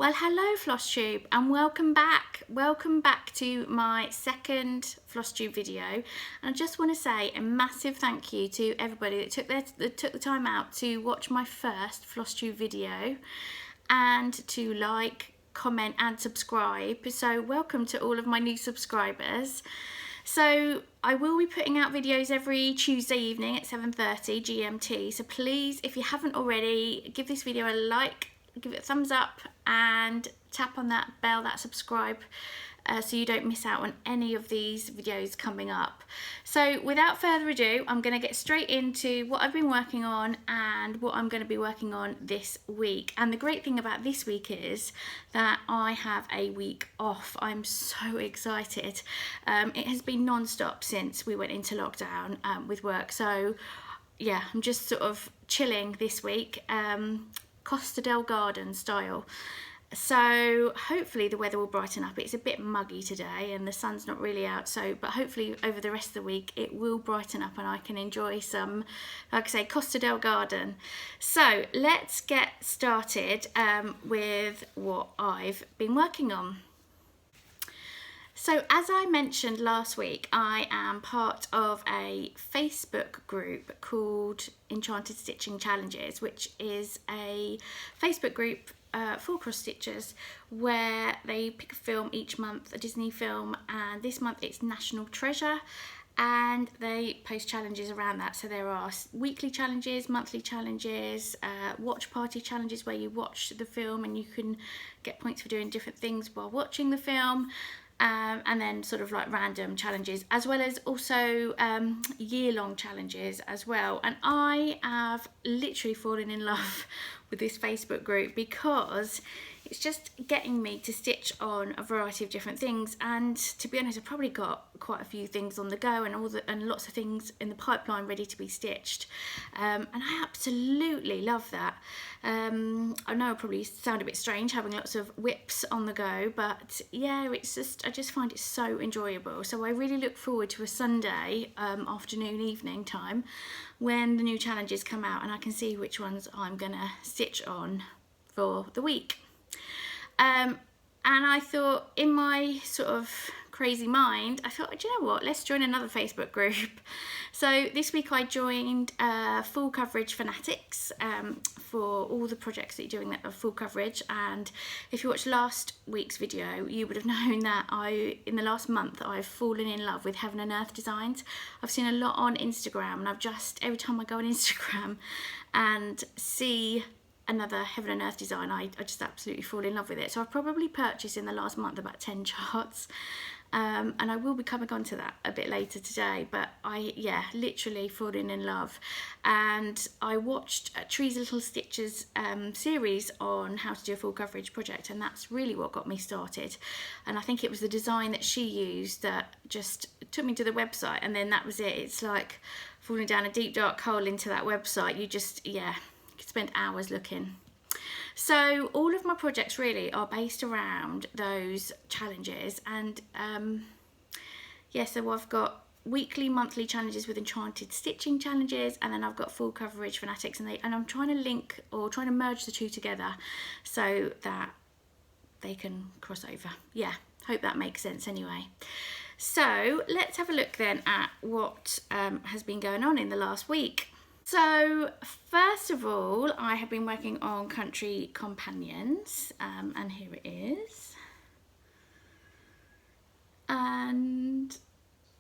Well, hello Flosstube and welcome back. Welcome back to my second Flosstube video. And I just want to say a massive thank you to everybody that took the time out to watch my first Flosstube video and to like, comment and subscribe. So welcome to all of my new subscribers. So I will be putting out videos every Tuesday evening at 7:30 GMT. So please, if you haven't already, give this video a like, give it a thumbs up and tap on that bell, that subscribe, so you don't miss out on any of these videos coming up. So without further ado, I'm going to get straight into what I've been working on and what I'm going to be working on this week. And the great thing about this week is that I have a week off. I'm so excited. It has been non-stop since we went into lockdown with work. So yeah, I'm just sort of chilling this week. Costa del Garden style. So hopefully the weather will brighten up. It's a bit muggy today and the sun's not really out, so but hopefully over the rest of the week it will brighten up and I can enjoy some, like I say, Costa del Garden. So let's get started with what I've been working on. So as I mentioned last week, I am part of a Facebook group called Enchanted Stitching Challenges, which is a Facebook group for cross stitchers where they pick a film each month, a Disney film, and this month it's National Treasure, and they post challenges around that. So there are weekly challenges, monthly challenges, watch party challenges where you watch the film and you can get points for doing different things while watching the film. And then sort of like random challenges, as well as also year-long challenges as well. And I have literally fallen in love with this Facebook group because it's just getting me to stitch on a variety of different things. And to be honest, I've probably got quite a few things on the go and lots of things in the pipeline ready to be stitched. And I absolutely love that. I know I probably sound a bit strange having lots of whips on the go, but yeah, it's just, I just find it so enjoyable. So I really look forward to a Sunday afternoon, evening time when the new challenges come out and I can see which ones I'm gonna stitch on for the week. And I thought, in my sort of crazy mind, I thought, do you know what, let's join another Facebook group. So this week I joined Full Coverage Fanatics for all the projects that you're doing that are full coverage. And if you watched last week's video, you would have known that in the last month I've fallen in love with Heaven and Earth designs. I've seen a lot on Instagram, and I've just, every time I go on Instagram and see another Heaven and Earth design, I just absolutely fall in love with it. So I've probably purchased in the last month about 10 charts, and I will be coming on to that a bit later today, but yeah, literally falling in love. And I watched Tree's Little Stitches series on how to do a full coverage project, and that's really what got me started. And I think it was the design that she used that just took me to the website, and then that was it. It's like falling down a deep dark hole into that website. You just, yeah, spend hours looking. So all of my projects really are based around those challenges, and yeah, so I've got weekly, monthly challenges with Enchanted Stitching challenges, and then I've got Full Coverage Fanatics, and I'm trying to link or trying to merge the two together so that they can cross over. Yeah, hope that makes sense anyway. So let's have a look then at what has been going on in the last week. So first of all, I have been working on Country Companions, and here it is. And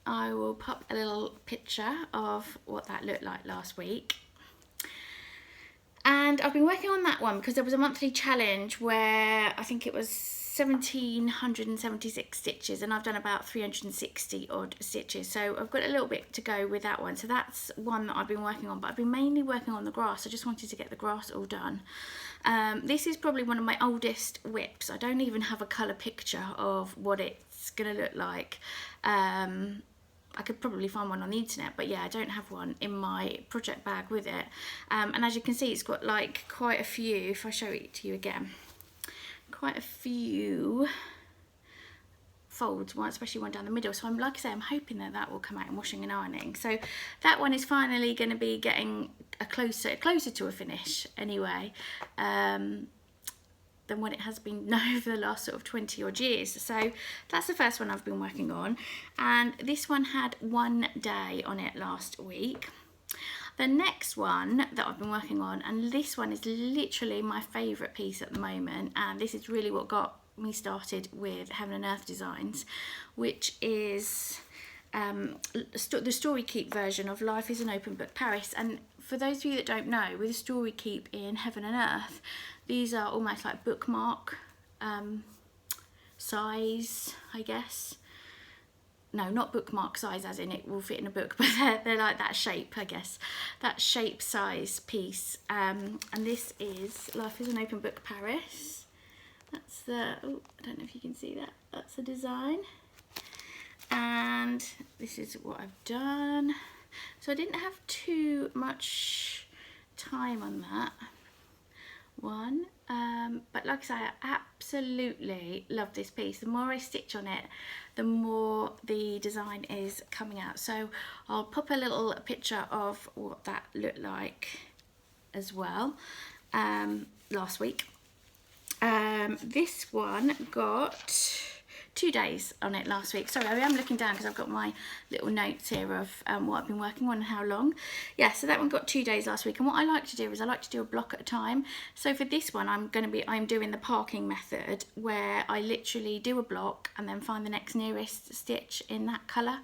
I will pop a little picture of what that looked like last week. And I've been working on that one because there was a monthly challenge where I think it was 1,776 stitches, and I've done about 360 odd stitches, so I've got a little bit to go with that one. So that's one that I've been working on, but I've been mainly working on the grass. I just wanted to get the grass all done. This is probably one of my oldest whips. I don't even have a colour picture of what it's gonna look like. I could probably find one on the internet, but yeah, I don't have one in my project bag with it. And as you can see, it's got like quite a few, if I show it to you again, quite a few folds, one especially one down the middle. So I'm, like I say, I'm hoping that that will come out in washing and ironing. So that one is finally going to be getting closer to a finish anyway. than what it has been over the last sort of 20 odd years. So that's the first one I've been working on, and this one had 1 day on it last week. The next one that I've been working on, and this one is literally my favourite piece at the moment, and this is really what got me started with Heaven and Earth Designs, which is the Story Keep version of Life is an Open Book Paris. And for those of you that don't know, with the Story Keep in Heaven and Earth, these are almost like bookmark size, I guess. No, not bookmark size as in it will fit in a book, but they're like that shape, I guess. That shape size piece. And this is Life is an Open Book Paris. That's the, oh, I don't know if you can see that. That's the design. And this is what I've done. So I didn't have too much time on that one. But like I say, I absolutely love this piece. The more I stitch on it, the more the design is coming out. So I'll pop a little picture of what that looked like as well last week. This one got 2 days on it last week. Sorry, I am looking down because I've got my little notes here of what I've been working on and how long. Yeah, so that one got 2 days last week. And what I like to do is I like to do a block at a time. So for this one, I'm doing the parking method, where I literally do a block and then find the next nearest stitch in that colour.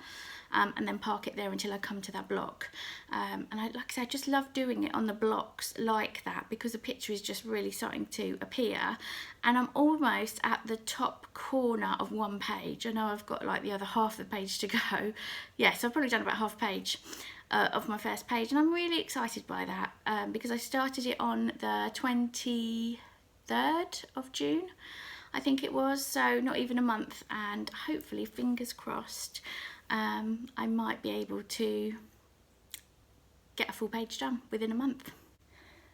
And then park it there until I come to that block. And like I said, I just love doing it on the blocks like that, because the picture is just really starting to appear. And I'm almost at the top corner of one page. I know I've got like the other half of the page to go. Yeah, so I've probably done about half a page of my first page. And I'm really excited by that because I started it on the 23rd of June, I think it was. So not even a month, and hopefully, fingers crossed, I might be able to get a full page done within a month.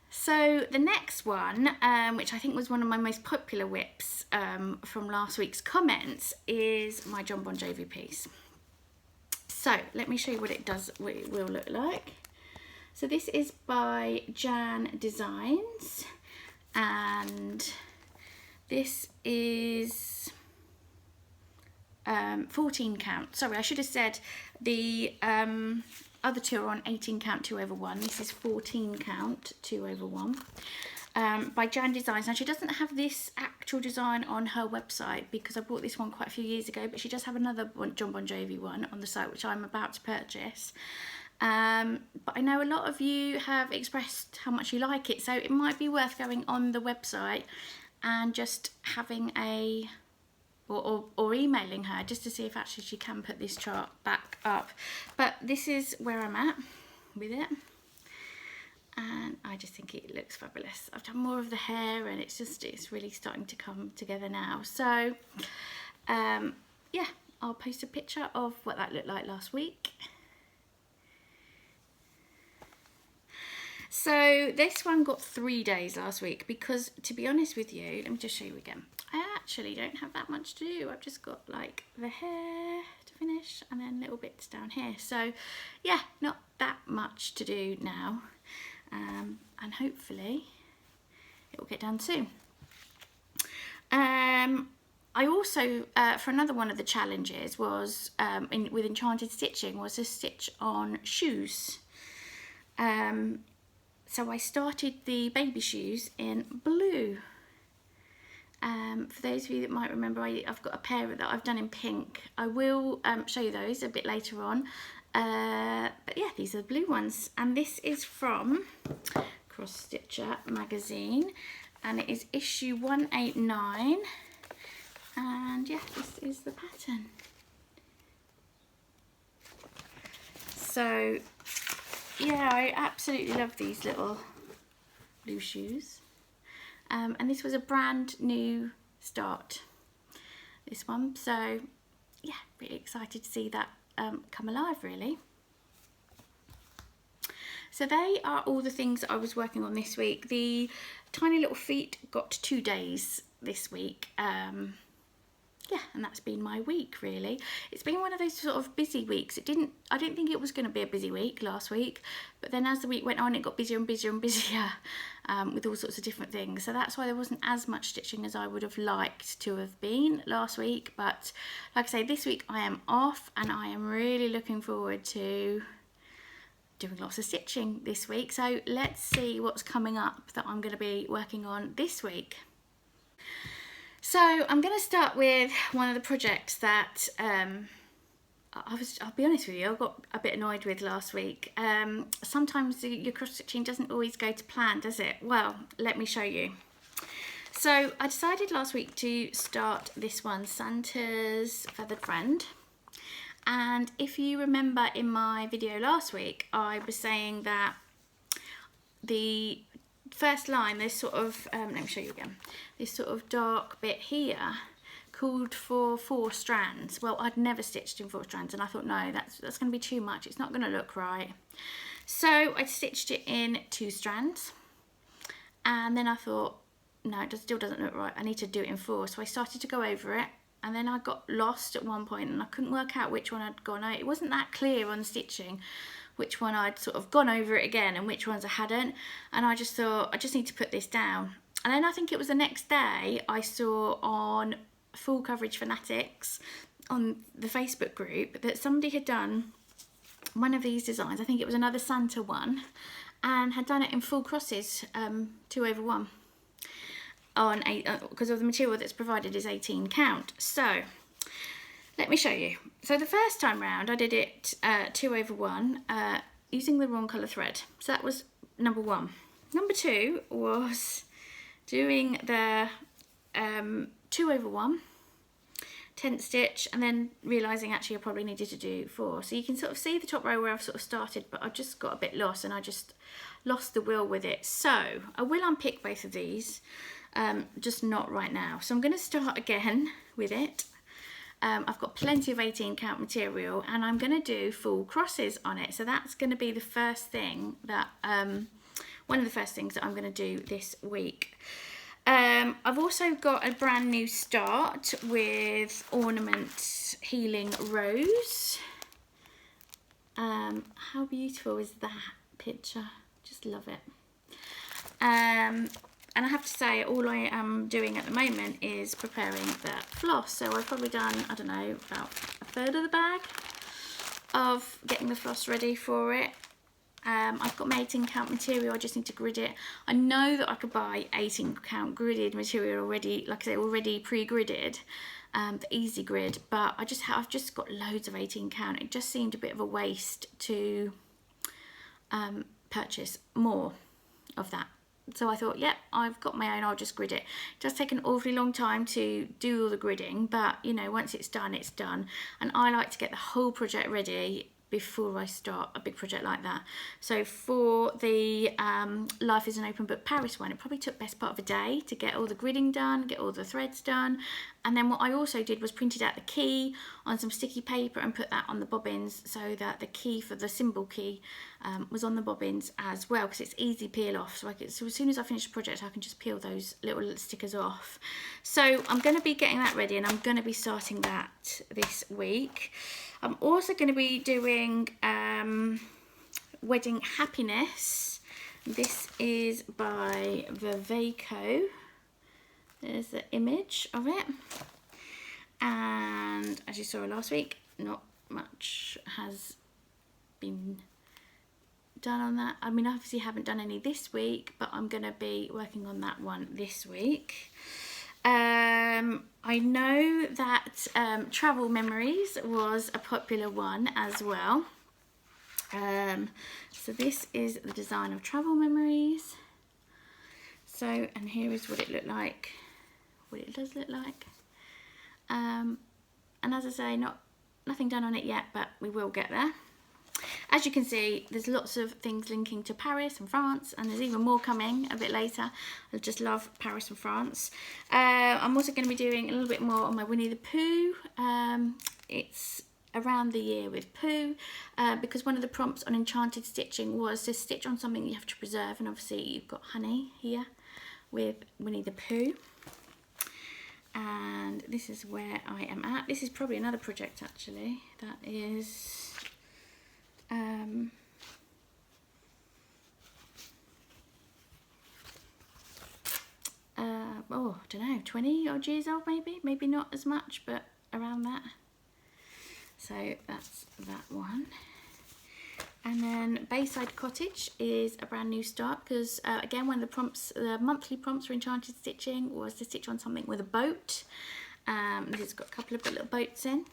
So the next one, which I think was one of my most popular whips from last week's comments, is my John Bon Jovi piece. So let me show you what it will look like. So this is by Jan Designs, and this is 14 count. Sorry, I should have said the other two are on 18 count 2/1. This is 14 count 2/1 by Jan Designs. Now, she doesn't have this actual design on her website because I bought this one quite a few years ago, but she does have another John Bon Jovi one on the site, which I'm about to purchase. But I know a lot of you have expressed how much you like it, so it might be worth going on the website and just having a or emailing her just to see if actually she can put this chart back up. But this is where I'm at with it, and I just think it looks fabulous. I've done more of the hair, and it's really starting to come together now. So yeah, I'll post a picture of what that looked like last week. So this one got 3 days last week because, to be honest with you, let me just show you again. I actually don't have that much to do. I've just got like the hair to finish and then little bits down here. So yeah, not that much to do now. And hopefully it will get done soon. I also, for another one of the challenges was, with Enchanted Stitching, was a stitch on shoes. So I started the baby shoes in blue. For those of you that might remember, I've got a pair that I've done in pink. I will show you those a bit later on. But yeah, these are the blue ones. And this is from Cross Stitcher magazine. And it is issue 189. And yeah, this is the pattern. So yeah, I absolutely love these little blue shoes. And this was a brand new start, this one. So yeah, really excited to see that come alive, really. So they are all the things that I was working on this week. The tiny little feet got 2 days this week. Yeah, yeah, and that's been my week really. It's been one of those sort of busy weeks. I didn't think it was going to be a busy week last week, but then as the week went on, it got busier and busier and busier with all sorts of different things. So that's why there wasn't as much stitching as I would have liked to have been last week. But like I say, this week I am off, and I am really looking forward to doing lots of stitching this week. So let's see what's coming up that I'm going to be working on this week. So I'm going to start with one of the projects that I'll be honest with you, I got a bit annoyed with last week. Sometimes your cross stitching doesn't always go to plan, does it? Well, let me show you. So I decided last week to start this one, Santa's Feathered Friend. And if you remember in my video last week, I was saying that the first line, this sort of, let me show you again, this sort of dark bit here called for 4 strands. Well, I'd never stitched in 4 strands, and I thought, no, that's going to be too much. It's not going to look right. So I stitched it in 2 strands, and then I thought, no, it still doesn't look right. I need to do it in 4. So I started to go over it, and then I got lost at one point, and I couldn't work out which one I'd gone over. It wasn't that clear on the stitching which one I'd sort of gone over it again and which ones I hadn't, and I just thought, I just need to put this down. And then I think it was the next day I saw on Full Coverage Fanatics on the Facebook group that somebody had done one of these designs. I think it was another Santa one, and had done it in full crosses, 2/1 on 8, because of the material that's provided is 18 count. So let me show you. So the first time round I did it 2/1 using the wrong colour thread. So that was number 1. Number 2 was doing the 2/1 10th stitch, and then realising actually I probably needed to do 4. So you can sort of see the top row where I've sort of started, but I've just got a bit lost, and I just lost the will with it. So I will unpick both of these, just not right now. So I'm going to start again with it. I've got plenty of 18 count material, and I'm going to do full crosses on it. So that's going to be the first thing that, one of the first things that I'm going to do this week. I've also got a brand new start with Ornament Healing Rose. How beautiful is that picture? Just love it. And I have to say, all I am doing at the moment is preparing the floss. So I've probably done, I don't know, about 1/3 of the bag of getting the floss ready for it. I've got my 18 count material, I just need to grid it. I know that I could buy 18 count gridded material already, like I say, already pre-gridded, the easy grid, but I've just got loads of 18 count. It just seemed a bit of a waste to purchase more of that. So I thought, yep, I've got my own, I'll just grid it. It does take an awfully long time to do all the gridding, but you know, once it's done, it's done. And I like to get the whole project ready before I start a big project like that. So for the Life is an Open Book Paris one, it probably took best part of a day to get all the gridding done, get all the threads done. And then what I also did was printed out the key on some sticky paper and put that on the bobbins, so that the key for the symbol key was on the bobbins as well, because it's easy peel off. So as soon as I finish the project, I can just peel those little stickers off. So I'm going to be getting that ready, and I'm going to be starting that this week. I'm also going to be doing Wedding Happiness. This is by Viveco. There's the image of it. And as you saw last week, not much has been done on that. I mean, obviously I haven't done any this week, but I'm going to be working on that one this week. I know that Travel Memories was a popular one as well. So this is the design of Travel Memories. So, and here is what it looked like, what it does look like. And as I say, nothing done on it yet, but we will get there. As you can see, there's lots of things linking to Paris and France, and there's even more coming a bit later. I just love Paris and France. I'm also going to be doing a little bit more on my Winnie the Pooh. It's around the year with Pooh, because one of the prompts on Enchanted Stitching was to stitch on something you have to preserve, and obviously you've got honey here with Winnie the Pooh. and this is where I am at. This is probably another project actually that is oh, I don't know, 20 odd years old maybe not as much, but around that. So that's that one. And then Bayside Cottage is a brand new start because again, one of the prompts, the monthly prompts for Enchanted Stitching was to stitch on something with a boat. This has got a couple of little boats in.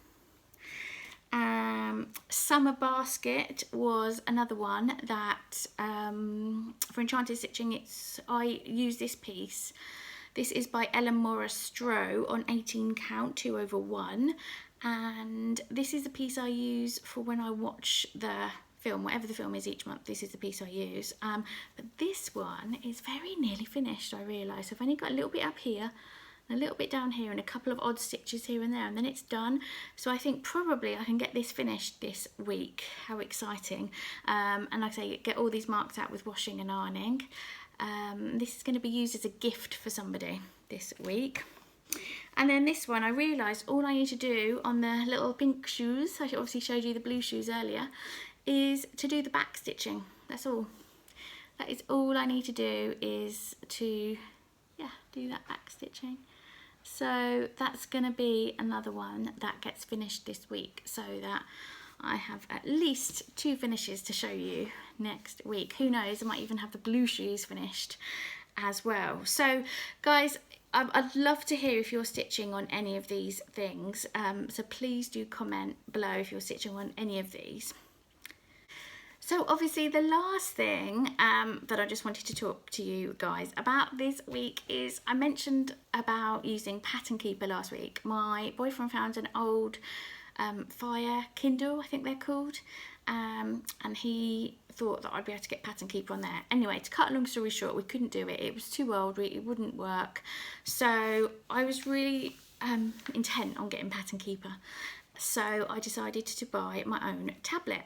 Summer Basket was another one that for Enchanted Stitching, I use this piece. This is by Ellen Morris Stroh on 18 count 2/1, and this is the piece I use for when I watch the film, whatever the film is each month. This is the piece I use, but this one is very nearly finished. I realise I've only got a little bit up here, a little bit down here, and a couple of odd stitches here and there, and then it's done. So I think probably I can get this finished this week. How exciting. And like I say, get all these marked out with washing and ironing. This is going to be used as a gift for somebody this week. And then this one, I realised all I need to do on the little pink shoes, I obviously showed you the blue shoes earlier, is to do the back stitching. That's all. That is all I need to do, is to do that back stitching. So that's going to be another one that gets finished this week, so that I have at least 2 finishes to show you next week. Who knows, I might even have the blue shoes finished as well. So guys, I'd love to hear if you're stitching on any of these things, so please do comment below if you're stitching on any of these. So obviously the last thing that I just wanted to talk to you guys about this week is, I mentioned about using Pattern Keeper last week. My boyfriend found an old Fire Kindle, I think they're called, and he thought that I'd be able to get Pattern Keeper on there. Anyway, to cut a long story short, we couldn't do it. It was too old, it wouldn't work. So I was really intent on getting Pattern Keeper. So I decided to buy my own tablet.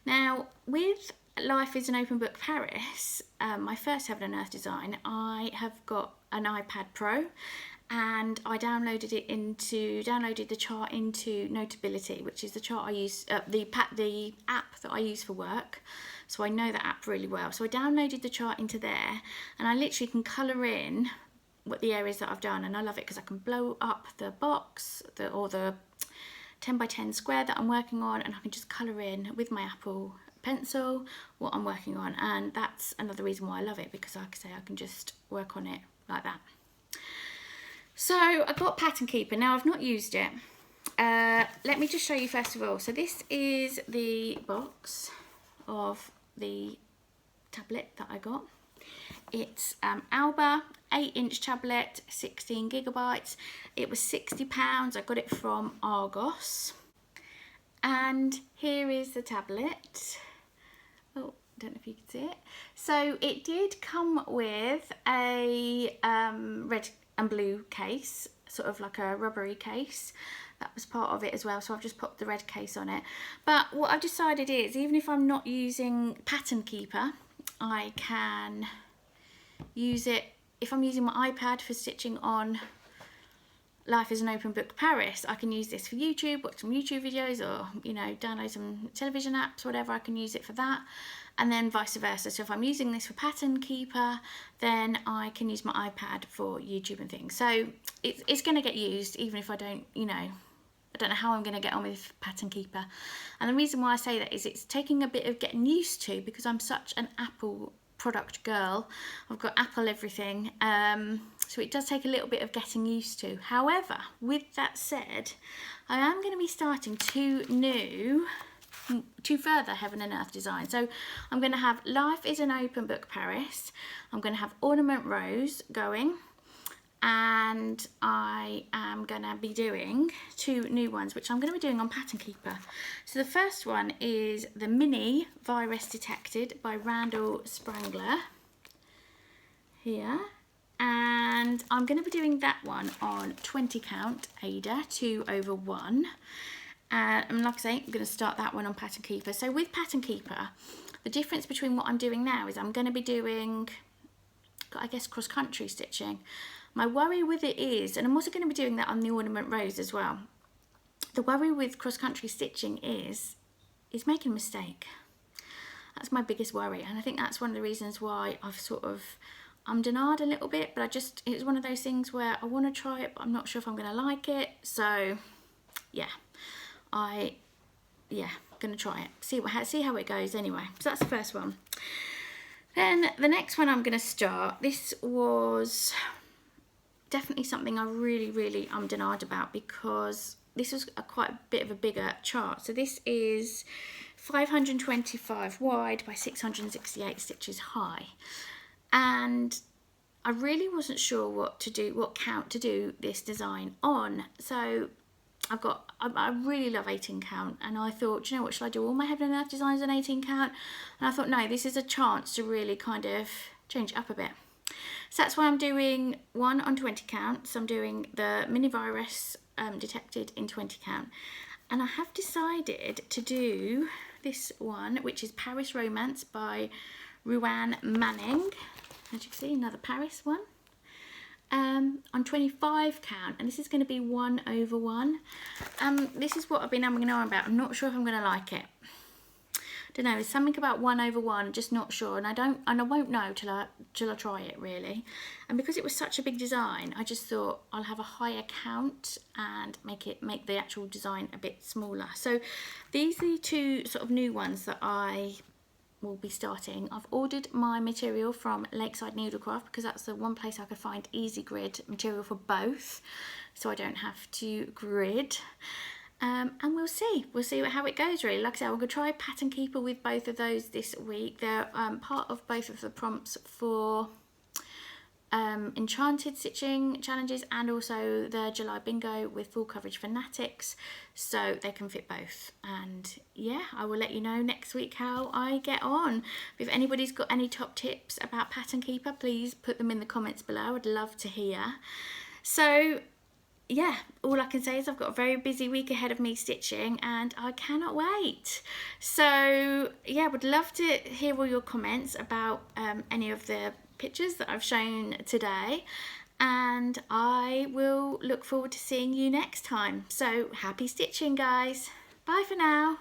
Now, with Life is an Open Book Paris, my first Heaven and Earth design, I have got an iPad Pro, and I downloaded the chart into Notability, which is the chart I use, the app that I use for work. So I know that app really well. So I downloaded the chart into there, and I literally can colour in what the areas that I've done, and I love it because I can blow up the box or the 10 by 10 square that I'm working on, and I can just colour in with my Apple pencil what I'm working on, and that's another reason why I love it, because like I say, I can just work on it like that. So I got Pattern Keeper. Now I've not used it. Let me just show you first of all. So this is the box of the tablet that I got. It's Alba 8-inch tablet, 16 gigabytes. It was £60. I got it from Argos. And here is the tablet. Oh, don't know if you can see it. So it did come with a red and blue case, sort of like a rubbery case. That was part of it as well, so I've just put the red case on it. But what I've decided is, even if I'm not using Pattern Keeper, I can use it if I'm using my iPad for stitching on Life is an Open Book Paris. I can use this for YouTube, watch some YouTube videos, or download some television apps, whatever. I can use it for that, and then vice versa. So if I'm using this for Pattern Keeper, then I can use my iPad for YouTube and things. So it's going to get used, even if I don't, I don't know how I'm going to get on with Pattern Keeper. And the reason why I say that is it's taking a bit of getting used to, because I'm such an Apple product girl. I've got Apple everything, so it does take a little bit of getting used to. However, with that said, I am going to be starting 2 further Heaven and Earth designs. So I'm going to have Life is an Open Book Paris, I'm going to have Ornament Rose going, and I am going to be doing 2 new ones, which I'm going to be doing on Pattern Keeper. So the first one is the Mini Virus Detected by Randall Sprangler here, and I'm going to be doing that one on 20 count Ada 2/1, and like I say, I'm going to start that one on Pattern Keeper. So with Pattern Keeper, the difference between what I'm doing now is I'm going to be doing, I guess, cross-country stitching. My worry with it is, and I'm also going to be doing that on the ornament rows as well, the worry with cross-country stitching is making a mistake. That's my biggest worry, and I think that's one of the reasons why I've sort of ummed and ahed a little bit, but it's one of those things where I want to try it, but I'm not sure if I'm going to like it. So yeah, I'm going to try it, see how it goes anyway. So that's the first one. Then the next one I'm going to start, this was definitely something I really ummed and ahed about, because this was quite a bit of a bigger chart. So this is 525 wide by 668 stitches high, and I really wasn't sure what count to do this design on. So I really love 18 count, and I thought, you know what, shall I do all my Heaven and Earth designs on 18 count? And I thought, no, this is a chance to really kind of change it up a bit. So that's why I'm doing one on 20 count. So I'm doing the mini virus detected in 20 count, and I have decided to do this one, which is Paris Romance by Ruan Manning. As you can see, another Paris one, on 25 count, and this is going to be 1/1. This is what I've been umming and ahhing about. I'm not sure if I'm going to like it. Don't know, there's something about 1/1, just not sure, and I won't know till I try it, really. And because it was such a big design, I just thought I'll have a higher count and make the actual design a bit smaller. So these are the two sort of new ones that I will be starting. I've ordered my material from Lakeside Needlecraft, because that's the one place I could find easy grid material for both, so I don't have to grid. And we'll see how it goes, really. Like I said, I'm going to try Pattern Keeper with both of those this week. They're part of both of the prompts for Enchanted stitching challenges, and also the July bingo with full coverage fanatics, so they can fit both. And yeah, I will let you know next week how I get on. If anybody's got any top tips about Pattern Keeper, please put them in the comments below. I'd love to hear. So yeah, all I can say is I've got a very busy week ahead of me stitching, and I cannot wait. So yeah, would love to hear all your comments about any of the pictures that I've shown today, and I will look forward to seeing you next time. So happy stitching, guys. Bye for now.